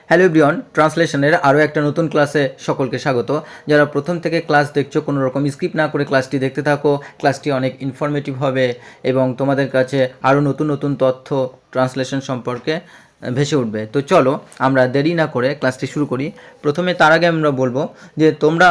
Hello everyone, ট্রান্সলেশনের আরও একটা নতুন ক্লাসে সকলকে স্বাগত। যারা প্রথম থেকে ক্লাস দেখছো, কোনো রকম স্কিপ না করে ক্লাসটি দেখতে থাকো। ক্লাসটি অনেক ইনফরমেটিভ হবে এবং তোমাদের কাছে আরও নতুন নতুন তথ্য ট্রান্সলেশন সম্পর্কে ভেসে উঠবে। তো চলো আমরা দেরি না করে ক্লাসটি শুরু করি। প্রথমে তার আগে আমরা বলবো যে তোমরা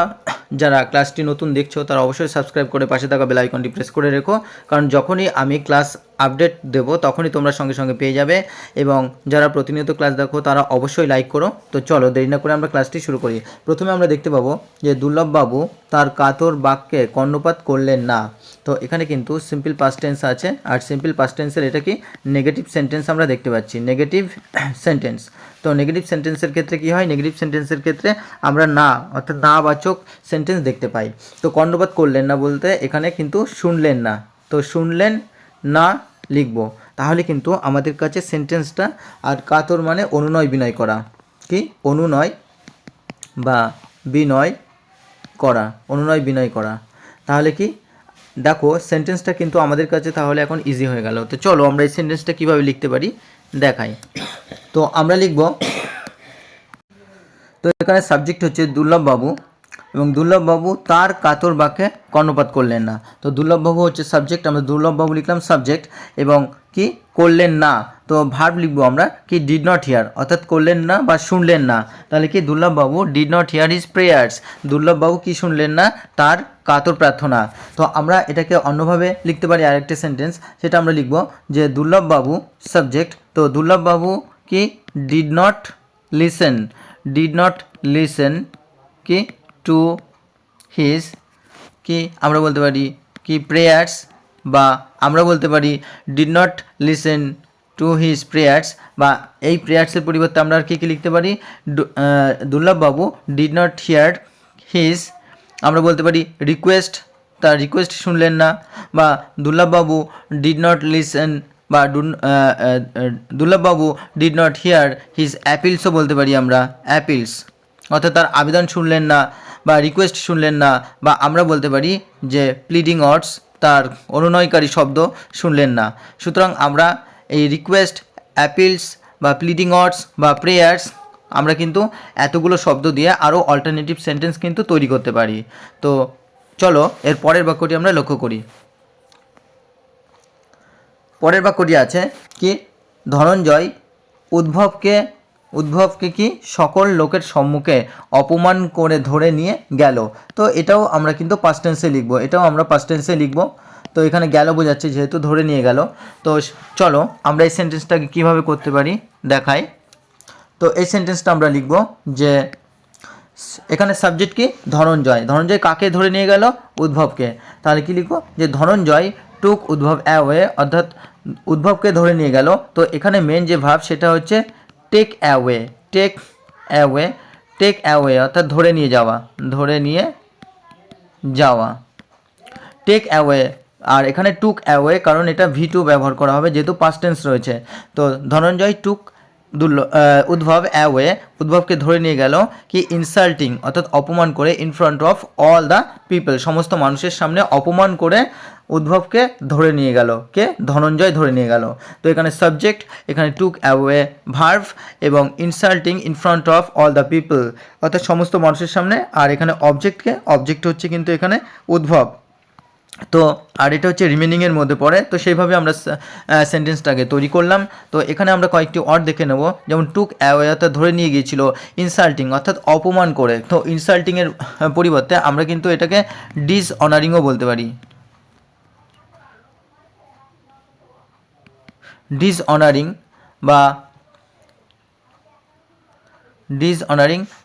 যারা ক্লাসটি নতুন দেখছো তারা অবশ্যই সাবস্ক্রাইব করে পাশে থাকা বেল আইকনটি প্রেস করে রেখো, কারণ যখনই আমি ক্লাস আপডেট দেবো তখনই তোমরা সঙ্গে সঙ্গে পেয়ে যাবে। এবং যারা প্রতিনিয়ত ক্লাস দেখো তারা অবশ্যই লাইক করো। তো চলো দেরি না করে আমরা ক্লাসটি শুরু করি। প্রথমে আমরা দেখতে পাবো যে দুর্লভবাবু তার কাতর বাক্যে কর্ণপাত করলেন না। তো এখানে কিন্তু সিম্পল পাস্ট টেন্স আছে, আর সিম্পল পাস্ট টেন্সের এটা কি নেগেটিভ সেন্টেন্স আমরা দেখতে পাচ্ছি, নেগেটিভ সেন্টেন্স। তো নেগেটিভ সেন্টেন্সের ক্ষেত্রে কি হয়, নেগেটিভ সেন্টেন্সের ক্ষেত্রে আমরা না অর্থাৎ না বাচক সেন্টেন্স দেখতে পাই। তো কর্ণপাত করলেন না বলতে এখানে কিন্তু শুনলেন না, তো শুনলেন না লিখব, তাহলে কিন্তু আমাদের কাছে সেন্টেন্সটা আর কাতর মানে অনুনয় বিনয় করা, কি অনুনয় বা বিনয় করা, অনুনয় বিনয় করা। তাহলে কি দেখো সেন্টেন্সটা কিন্তু আমাদের কাছে তাহলে এখন ইজি হয়ে গেল। তো চলো আমরা এই সেন্টেন্সটা কীভাবে লিখতে পারি দেখাই। তো আমরা লিখব, তো এখানে সাবজেক্ট হচ্ছে দুর্লভবাবু এবং দুর্লভবাবু তার কাতর বাক্যে কর্ণপাত করলেন না। তো দুর্লভবাবু হচ্ছে সাবজেক্ট, আমরা দুর্লভবাবু লিখলাম সাবজেক্ট, এবং কি করলেন না, তো ভার্ব লিখবো আমরা কি ডিড নট হিয়ার, অর্থাৎ করলেন না বা শুনলেন না। তাহলে কি দুর্লভবাবু did not hear his prayers, দুর্লভবাবু কি শুনলেন না, তার কাতর প্রার্থনা। তো আমরা এটাকে অন্যভাবে লিখতে পারি, আরেকটা সেন্টেন্স, সেটা আমরা লিখব যে দুর্লভবাবু সাবজেক্ট, তো দুর্লভবাবু কি did not listen, did not listen কি টু হিজ, কি আমরা বলতে পারি কি প্রেয়ার্স, বা আমরা বলতে পারি did not listen to his prayers, বা এই প্রেয়ার্সের পরিবর্তে আমরা আর কী কী লিখতে পারি, দুর্লভবাবু ডিড নট হিয়ার হিজ, আমরা বলতে পারি রিকোয়েস্ট, তার রিকোয়েস্ট শুনলেন না, বা দুর্লভবাবু ডিড নট লিসেন, বা দুর্লভবাবু ডিড নট হিয়ার হিজ অ্যাপিলসও বলতে পারি আমরা, অ্যাপিলস, অর্থাৎ তার আবেদন শুনলেন না বা রিকোয়েস্ট শুনলেন না, বা আমরা বলতে পারি যে প্লিডিং ওয়ার্ডস, তার অনুনয়কারী শব্দ শুনলেন না। সুতরাং আমরা এই রিকোয়েস্ট, অ্যাপিলস বা প্লিডিং ওয়ার্ডস বা প্রেয়ার্স আমরা কিন্তু এতগুলো শব্দ দিয়ে আরও অল্টারনেটিভ সেন্টেন্স কিন্তু তৈরি করতে পারি। তো চলো এর পরের বাক্যটি আমরা লক্ষ্য করি। পরের বাক্যটি আছে কি ধনঞ্জয় উদ্ভবকে কি সকল লোকের সম্মুখে অপমান করে ধরে নিয়ে গেল। তো এটাও আমরা কিন্তু পাস্ট টেন্সে লিখব, এটাও আমরা পাস্ট টেন্সে লিখব। তো এখানে গেল বোঝাচ্ছে যেহেতু ধরে নিয়ে গেল। তো চলো আমরা এই সেন্টেন্সটাকে কীভাবে করতে পারি দেখাই। তো এই সেন্টেন্সটা আমরা লিখব যে এখানে সাবজেক্ট কি ধনঞ্জয়, ধনঞ্জয় কাকে ধরে নিয়ে গেল, উদ্ভবকে। তাহলে কি লিখব যে ধনঞ্জয় টুক উদ্ভব অ্যাওয়ে, অর্থাৎ উদ্ভবকে ধরে নিয়ে গেল। তো এখানে মেন যে ভাব সেটা হচ্ছে take away, take away, take away অর্থাৎ ধরে নিয়ে যাওয়া, ধরে নিয়ে যাওয়া, টেক অ্যাওয়ে। আর এখানে টুক অ্যাওয়ে কারণ এটা V2 ব্যবহার করা হবে যেহেতু পাস্ট টেন্স রয়েছে। তো ধনঞ্জয় টুক উদ্ভব অ্যাওয়ে, উদ্ভবকে ধরে নিয়ে গেল কি ইনসাল্টিং অর্থাৎ অপমান করে, in front of all the people সমস্ত মানুষের সামনে অপমান করে উদ্ভবকে ধরে নিয়ে গেল, কে ধনঞ্জয় ধরে নিয়ে গেল। তো এখানে সাবজেক্ট, এখানে টুক অ্যাওয়ে ভার্ভ, এবং insulting in front of all the people অর্থাৎ সমস্ত মানুষের সামনে, আর এখানে অবজেক্টকে, অবজেক্ট হচ্ছে কিন্তু এখানে উদ্ভব। তো আর এটা হচ্ছে রিমেনিংয়ের মধ্যে পড়ে। তো সেইভাবে আমরা সেন্টেন্সটাকে তৈরি করলাম। তো এখানে আমরা কয়েকটি ওয়ার্ড দেখে নেব, যেমন টুক অ্যাওয়ে অর্থাৎ ধরে নিয়ে গিয়েছিল, ইনসাল্টিং অর্থাৎ অপমান করে। তো ইনসাল্টিংয়ের পরিবর্তে আমরা কিন্তু এটাকে ডিসঅনারিংও বলতে পারি, ডিসঅনারিং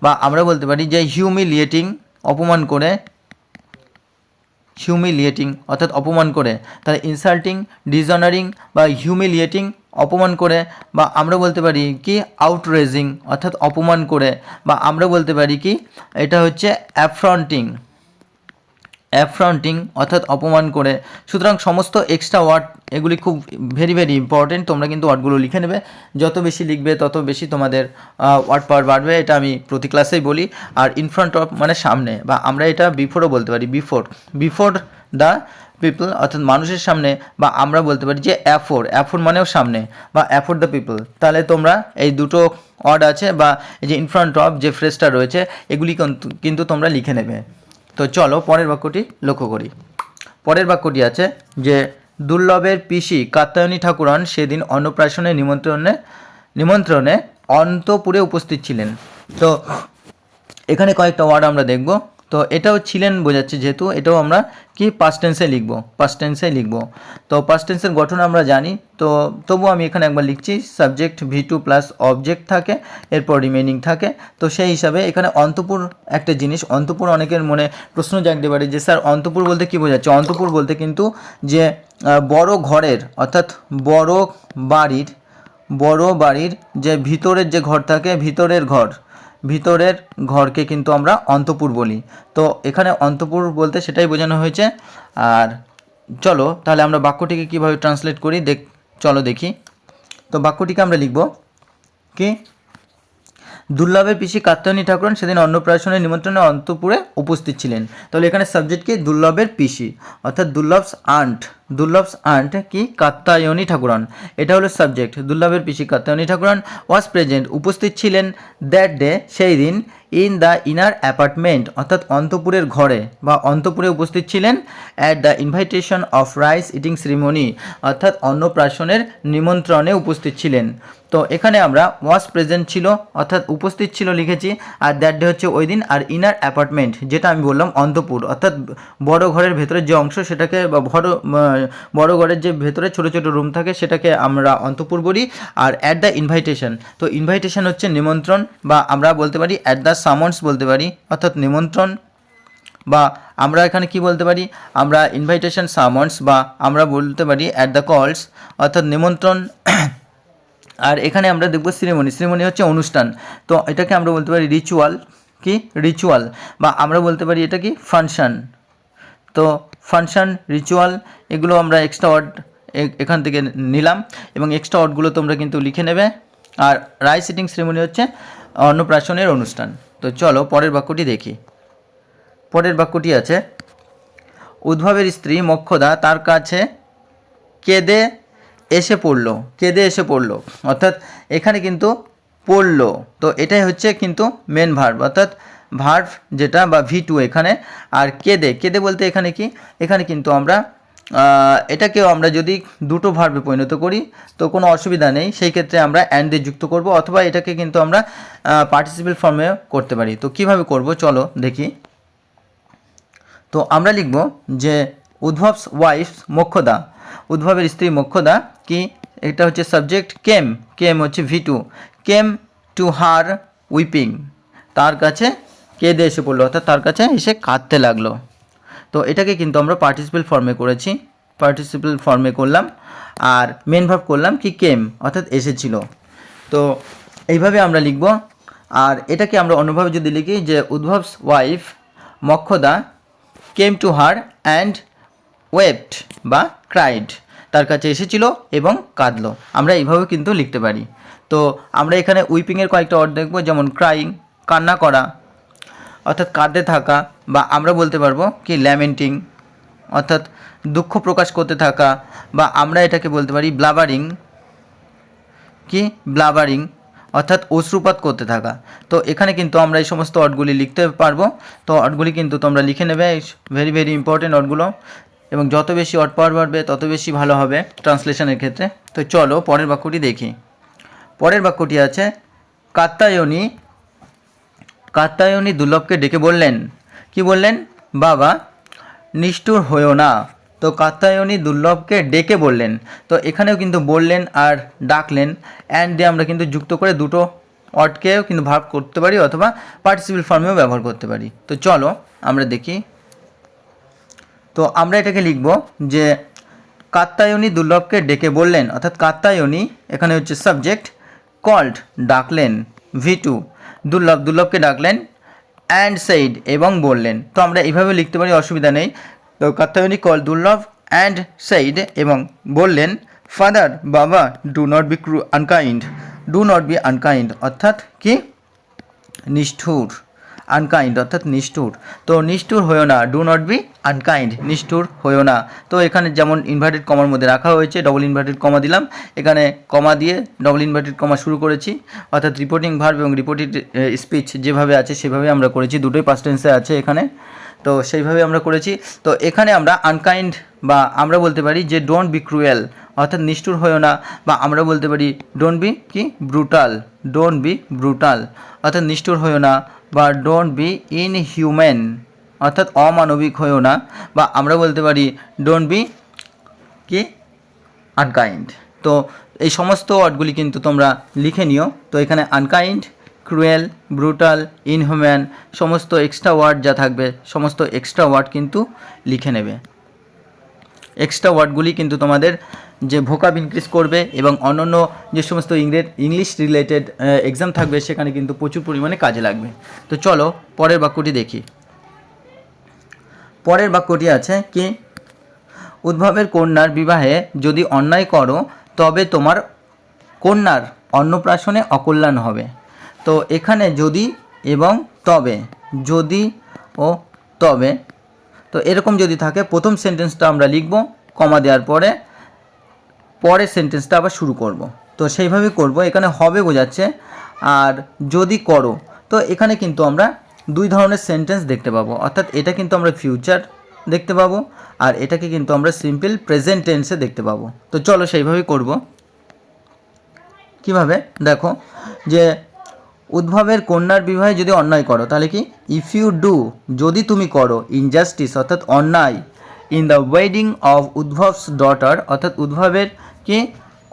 বা আমরা বলতে পারি যে হিউমিলিয়েটিং, অপমান করে, হিউমিলিয়েটিং অর্থাৎ অপমান করে। তাহলে ইনসাল্টিং, ডিসঅনারিং বা হিউমিলিয়েটিং অপমান করে, বা আমরা বলতে পারি কি আউটরেজিং অর্থাৎ অপমান করে, বা আমরা বলতে পারি কি এটা হচ্ছে অ্যাফ্রন্টিং, অ্যাফ্রন্টিং অর্থাৎ অপমান করে। সুতরাং সমস্ত এক্সট্রা ওয়ার্ড এগুলি খুব ভেরি ভেরি ইম্পর্টেন্ট, তোমরা কিন্তু ওয়ার্ডগুলো লিখে নেবে, যত বেশি লিখবে তত বেশি তোমাদের ওয়ার্ড পাওয়ার বাড়বে, এটা আমি প্রতি ক্লাসেই বলি। আর ইন ফ্রন্ট অফ মানে সামনে, বা আমরা এটা বিফোরও বলতে পারি, বিফোর দ্য পিপল অর্থাৎ মানুষের সামনে, বা আমরা বলতে পারি যে অ্যাফোর মানেও সামনে, বা অ্যাফোর দ্য পিপল। তাহলে তোমরা এই দুটো ওয়ার্ড আছে বা এই যে ইন ফ্রন্ট অফ যে ফ্রেজটা রয়েছে এগুলি কিন্তু তোমরা লিখে নেবে। তো চলো পরের বাক্যটি লক্ষ্য করি। পরের বাক্যটি আছে যে দুর্লভের পিসি কাত্যায়নী ঠাকুরন সেদিন অন্নপ্রাশনের নিমন্ত্রণে অন্তপুরে উপস্থিত ছিলেন। তো এখানে কয়েকটা ওয়ার্ড আমরা দেখব। তো এটাও ছিলেন বোঝাচ্ছে, যেহেতু এটাও আমরা কি পাস্ট টেন্সে লিখব। তো পাস্ট টেন্সের গঠন আমরা জানি, তো তবু আমি এখানে একবার লিখছি, সাবজেক্ট V2 প্লাস অবজেক্ট থাকে, এরপর রিমেনিং থাকে। তো সেই হিসাবে এখানে অন্তপুর একটা জিনিস, অন্তপুর অনেকের মনে প্রশ্ন জাগতে পারে যে স্যার অন্তপুর বলতে কী বোঝাচ্ছে। অন্তপুর বলতে কিন্তু যে বড় ঘরের অর্থাৎ বড় বাড়ির যে ভিতরের যে ঘর থাকে, ভিতরের ঘরকে কিন্তু আমরা অন্তপুর বলি। তো এখানে অন্তপুর বলতে সেটাই বোঝানো হয়েছে। আর চলো তাহলে আমরা বাক্যটিকে কীভাবে ট্রান্সলেট করি চলো দেখি। তো বাক্যটিকে আমরা লিখব কি, দুর্লভের পিসি কাত্যায়নী ঠাকুরন সেদিন অন্নপ্রাশনের নিমন্ত্রণে অন্তপুরে উপস্থিত ছিলেন। তাহলে এখানে সাবজেক্ট কি, দুর্লভের পিসি অর্থাৎ দুর্লভস আন্ট কি কাত্যায়নী ঠাকুরন, এটা হলো সাবজেক্ট। দুর্লভের পিসি কাত্যায়নী ঠাকুরন ওয়াজ প্রেজেন্ট উপস্থিত ছিলেন দ্যাট ডে সেই দিন ইন দ্য ইনার অ্যাপার্টমেন্ট অর্থাৎ অন্তপুরের ঘরে বা অন্তপুরে উপস্থিত ছিলেন at the invitation of rice eating ceremony অর্থাৎ অন্নপ্রাশনের নিমন্ত্রণে উপস্থিত ছিলেন। তো এখানে আমরা ওয়াজ প্রেজেন্ট ছিল অর্থাৎ উপস্থিত ছিল লিখেছি, আর দ্যাট ডে হচ্ছে ওই দিন, আর ইনার অ্যাপার্টমেন্ট যেটা আমি বললাম অন্তপুর অর্থাৎ বড় ঘরের ভেতরের যে অংশ সেটাকে, বা বড় ঘরের যে ভেতরে ছোট ছোট রুম থাকে সেটাকে আমরা অন্তপুর বলি। আর অ্যাট দ্য ইনভাইটেশন, তো ইনভাইটেশন হচ্ছে নিমন্ত্রণ, বা আমরা বলতে পারি অ্যাট দ্য সামন্স বলতে পারি অর্থাৎ নিমন্ত্রণ, বা আমরা এখানে কি বলতে পারি, আমরা ইনভাইটেশন সামন্স, বা আমরা বলতে পারি অ্যাট দ্য কলস অর্থাৎ নিমন্ত্রণ। আর এখানে আমরা দেখব সেরিমনি হচ্ছে অনুষ্ঠান, তো এটাকে আমরা বলতে পারি রিচুয়াল, বা আমরা বলতে পারি এটা কি ফাংশন। তো ফাংশন, রিচুয়াল এগুলো আমরা এক্সট্রা ওয়ার্ড এখান থেকে নিলাম, এবং এক্সট্রা ওয়ার্ডগুলো তোমরা কিন্তু লিখে নেবে। আর রাইস ইটিং সেরিমনি হচ্ছে অন্নপ্রাশনের অনুষ্ঠান। তো চলো পরের বাক্যটি দেখি। পরের বাক্যটি আছে, উদ্ভবের স্ত্রী মোক্ষদা তার কাছে কেঁদে এসে পড়লো অর্থাৎ এখানে কিন্তু পড়লো, তো এটাই হচ্ছে কিন্তু মেন ভার্ব অর্থাৎ ভার্ব যেটা বা V2 এখানে। আর কেঁদে বলতে এখানে কি, এখানে কিন্তু আমরা এটাকেও আমরা যদি দুটো ভার্বে পরিণত করি তো কোনো অসুবিধা নেই, সেই ক্ষেত্রে আমরা অ্যান্ড দিয়ে যুক্ত করব, অথবা এটাকে কিন্তু আমরা পার্টিসিপেল ফর্মেও করতে পারি। তো কিভাবে করব চলো দেখি। তো আমরা লিখব যে উদ্ভবস ওয়াইফ মোক্ষদা, উদ্ভবের স্ত্রী মোক্ষদা কি, এটা হচ্ছে সাবজেক্ট কেম হচ্ছে V2, came to her whipping, তার কাছে কেঁদে এসে পড়লো অর্থাৎ তার কাছে এসে কাঁদতে লাগলো। তো এটাকে কিন্তু আমরা পার্টিসিপেল ফর্মে করলাম, আর মেন ভার্ব করলাম কি কেম অর্থাৎ এসেছিল। তো এইভাবে আমরা লিখব। আর এটাকে আমরা অন্যভাবে যদি লিখি যে Uddhab's wife Mokshada came to her and wept বা ক্রাইড, তার কাছে এসেছিল এবং কাঁদলো, আমরা এইভাবে কিন্তু লিখতে পারি। তো আমরা এখানে উইপিংয়ের কয়েকটা ওয়ার্ড দেখব, যেমন ক্রাইং কান্না করা অর্থাৎ কাঁদতে থাকা, বা আমরা বলতে পারবো কি ল্যামেন্টিং অর্থাৎ দুঃখ প্রকাশ করতে থাকা, বা আমরা এটাকে বলতে পারি ব্লাবারিং অর্থাৎ অশ্রুপাত করতে থাকা। তো এখানে কিন্তু আমরা এই সমস্ত ওয়ার্ডগুলি লিখতে পারবো। তো ওয়ার্ডগুলি কিন্তু তোমরা লিখে নেবে, ভেরি ভেরি ইম্পর্টেন্ট ওয়ার্ডগুলো, এবং যত বেশি ওয়ার্ড পাওয়ার বাড়বে তত বেশি ভালো হবে ট্রান্সলেশনের ক্ষেত্রে। তো চলো পরের বাক্যটি দেখি। পরের বাক্যটি আছে, কাত্যায়নী দুর্লভকে ডেকে বললেন, কি বললেন, বাবা নিষ্ঠুর হয়েও না। তো কাত্যায়নী দুর্লভকে ডেকে বললেন, তো এখানেও কিন্তু বললেন আর ডাকলেন অ্যান্ড দিয়ে আমরা কিন্তু যুক্ত করে দুটো ওয়ার্ডকেও কিন্তু ভার্ব করতে পারি, অথবা পার্টিসিপেল ফর্মেও ব্যবহার করতে পারি। তো চলো আমরা দেখি। তো আমরা এটাকে লিখব যে কাত্যায়নী দুর্লভকে ডেকে বললেন অর্থাৎ কাত্যায়নী এখানে হচ্ছে সাবজেক্ট, কল্ড ডাকলেন V2, দুর্লভকে ডাকলেন অ্যান্ড সেইড এবং বললেন। তো আমরা এইভাবে লিখতে পারি, অসুবিধা নেই। তো কাত্যায়নী কল দুর্লভ অ্যান্ড সেইড এবং বললেন, ফাদার বাবা ডু নট বি আনকাইন্ড অর্থাৎ কি নিষ্ঠুর। আনকাইন্ড অর্থাৎ নিষ্ঠুর। তো নিষ্ঠুর হয়েও না, ডু নট বি আনকাইন্ড, নিষ্ঠুর হয়েও না। তো এখানে যেমন ইনভার্টেড কমার মধ্যে রাখা হয়েছে, ডবল ইনভার্টেড কমা দিলাম, এখানে কমা দিয়ে ডবল ইনভার্টেড কমা শুরু করেছি, অর্থাৎ রিপোর্টিং ভার্ব এবং রিপোর্টেড স্পিচ যেভাবে আছে সেভাবে আমরা করেছি, দুটোই পাস্ট টেন্সে আছে এখানে, তো সেইভাবে আমরা করেছি। তো এখানে আমরা আনকাইন্ড বা আমরা বলতে পারি যে ডোন্ট বি ক্রুয়েল অর্থাৎ নিষ্ঠুর হয়েও না, বা আমরা বলতে পারি ডোন্ট বি কি ব্রুটাল, ডোন্ট বি ব্রুটাল অর্থাৎ নিষ্ঠুর হয়েও না, বা ডোন্ট বি ইনহিউম্যান অর্থাৎ অমানবিক হয়েও না, বা আমরা বলতে পারি ডোন্ট বি কি আনকাইন্ড। তো এই সমস্ত ওয়ার্ডগুলি কিন্তু তোমরা লিখে নিও। তো এখানে আনকাইন্ড, ক্রুয়েল, ব্রুটাল, ইনহিউম্যান সমস্ত এক্সট্রা ওয়ার্ড যা থাকবে সমস্ত এক্সট্রা ওয়ার্ড কিন্তু লিখে নেবে। এক্সট্রা ওয়ার্ডগুলি কিন্তু তোমাদের যে ভোকাব ইনক্রিজ করবে এবং অন্যান্য যে সমস্ত ইংলিশ রিলেটেড এক্সাম থাকবে সেখানে কিন্তু প্রচুর পরিমাণে কাজে লাগবে। তো চলো পরের বাক্যটি দেখি। পরের বাক্যটি আছে কি, উদ্ভবের কন্যার বিবাহে যদি অন্যায় করো তবে তোমার কন্যার অন্নপ্রাশনে অকল্যাণ হবে। তো এখানে যদি এবং তবে, যদি ও তবে, তো এরকম যদি থাকে প্রথম সেন্টেন্সটা আমরা লিখব, কমা দেওয়ার পরে পরের সেন্টেন্সটা আবার শুরু করব। তো সেইভাবে করব। এখানে হবে বোঝাচ্ছে, আর যদি করো, তো এখানে কিন্তু আমরা দুই ধরনের সেন্টেন্স দেখতে পাবো, অর্থাৎ এটা কিন্তু আমরা ফিউচার দেখতে পাবো আর এটাকে কিন্তু আমরা সিম্পল প্রেজেন্ট টেন্সে দেখতে পাবো। তো চলো সেইভাবেই করব। কিভাবে দেখো, যে উদ্ভবের কন্যার বিবাহে যদি অন্যায় করো, তাহলে কি ইফ ইউ ডু, যদি তুমি করো, ইনজাস্টিস অর্থাৎ অন্যায়, in the wedding of Uddhab's daughter অর্থাৎ উদ্ভবের কি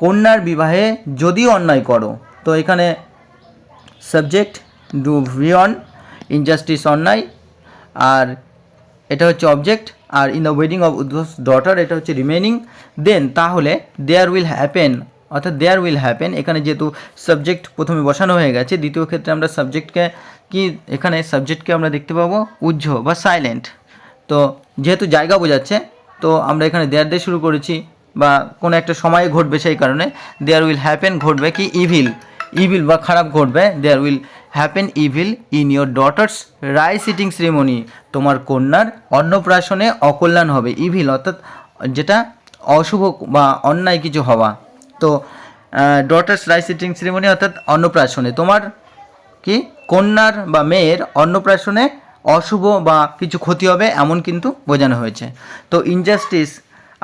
কন্যার বিবাহে যদি অন্যায় করো, তো এখানে সাবজেক্ট ডু ভিয়ন, ইনজাস্টিস অন্যায়, আর এটা হচ্ছে অবজেক্ট, আর in the wedding of Uddhab's daughter এটা হচ্ছে রিমেনিং, দেন তাহলে দেয়ার উইল হ্যাপেন অর্থাৎ দেয়ার উইল হ্যাপেন, এখানে যেহেতু সাবজেক্ট প্রথমে বসানো হয়ে গেছে, দ্বিতীয় ক্ষেত্রে আমরা সাবজেক্টকে কি এখানে সাবজেক্টকে আমরা দেখতে পাবো উজ্জ বা সাইলেন্ট। তো যেহেতু জায়গা বোঝাচ্ছে তো আমরা এখানে দেয়ার দিয়ে শুরু করেছি, বা কোনো একটা সময়ে ঘটবে সেই কারণে দেয়ার উইল হ্যাপেন, ঘটবে কি ইভিল, ইভিল বা খারাপ ঘটবে, there will happen evil in your daughter's rice eating ceremony, তোমার কন্যার অন্নপ্রাশনে অকল্যাণ হবে, ইভিল অর্থাৎ যেটা অশুভ বা অন্যায় কিছু হওয়া। তো ডটার্স রাইস ইটিং সেরিমনি অর্থাৎ অন্নপ্রাশনে, তোমার কি কন্যার বা মেয়ের অন্নপ্রাশনে অশুভ বা কিছু ক্ষতি হবে এমন কিন্তু বোঝানো হয়েছে। তো ইনজাস্টিস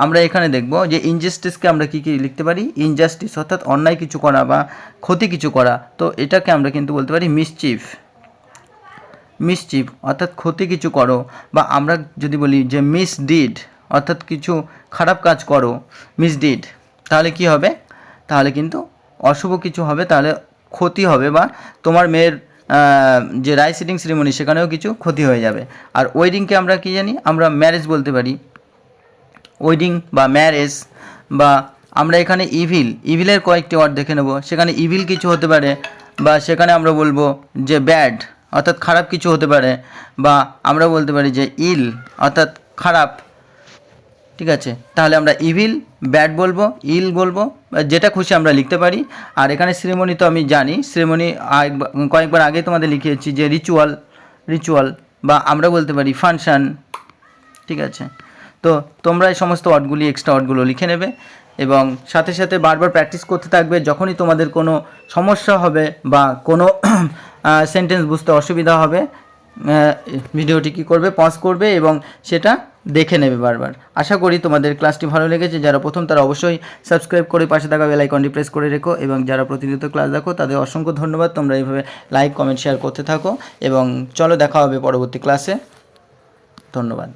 আমরা এখানে দেখব যে ইনজাস্টিসকে আমরা কী কী লিখতে পারি, ইনজাস্টিস অর্থাৎ অন্যায় কিছু করা বা ক্ষতি কিছু করা, তো এটাকে আমরা কিন্তু বলতে পারি মিসচিফ, মিসচিফ অর্থাৎ ক্ষতি কিছু করো, বা আমরা যদি বলি যে মিসডিড অর্থাৎ কিছু খারাপ কাজ করো, মিসডিড, তাহলে কি হবে, তাহলে কিন্তু অশুভ কিছু হবে, তাহলে ক্ষতি হবে, বা তোমার মেয়ের যে রাইস ইটিং সেরিমনি সেখানেও কিছু ক্ষতি হয়ে যাবে। আর ওয়েডিংকে আমরা কি জানি, আমরা ম্যারেজ বলতে পারি, ওয়েডিং বা ম্যারেজ, বা আমরা এখানে ইভিল, ইভিলের কয়েকটি ওয়ার্ড দেখে নেব, সেখানে ইভিল কিছু হতে পারে, বা সেখানে আমরা বলবো যে ব্যাড অর্থাৎ খারাপ কিছু হতে পারে, বা আমরা বলতে পারি যে ইল অর্থাৎ খারাপ, ঠিক আছে। তাহলে আমরা ইভিল, ব্যাড বলবো, ইল বলবো, যেটা খুশি আমরা লিখতে পারি। আর এখানে সেরেমনি তো আমি জানি, সেরেমনি কয়েকবার আগে তোমাদের লিখিয়েছি যে রিচুয়াল, রিচুয়াল, বা আমরা বলতে পারি ফাংশন, ঠিক আছে। তো তোমরা এই সমস্ত ওয়ার্ডগুলি এক্সট্রা ওয়ার্ডগুলো লিখে নেবে এবং সাথে সাথে বারবার প্র্যাকটিস করতে থাকবে। যখনই তোমাদের কোনো সমস্যা হবে বা কোনো সেন্টেন্স বুঝতে অসুবিধা হবে, ভিডিওটি কী করবে, পজ করবে এবং সেটা দেখে নেবে বারবার। আশা করি তোমাদের ক্লাসটি ভালো লেগেছে। যারা প্রথম তারা অবশ্যই সাবস্ক্রাইব করে পাশে থাকা বেল আইকনটি প্রেস করে রেখো, এবং যারা প্রতিনিয়ত ক্লাস দেখো তাদের অসংখ্য ধন্যবাদ। তোমরা এইভাবে লাইক, কমেন্ট, শেয়ার করতে থাকো এবং চলো দেখা হবে পরবর্তী ক্লাসে। ধন্যবাদ।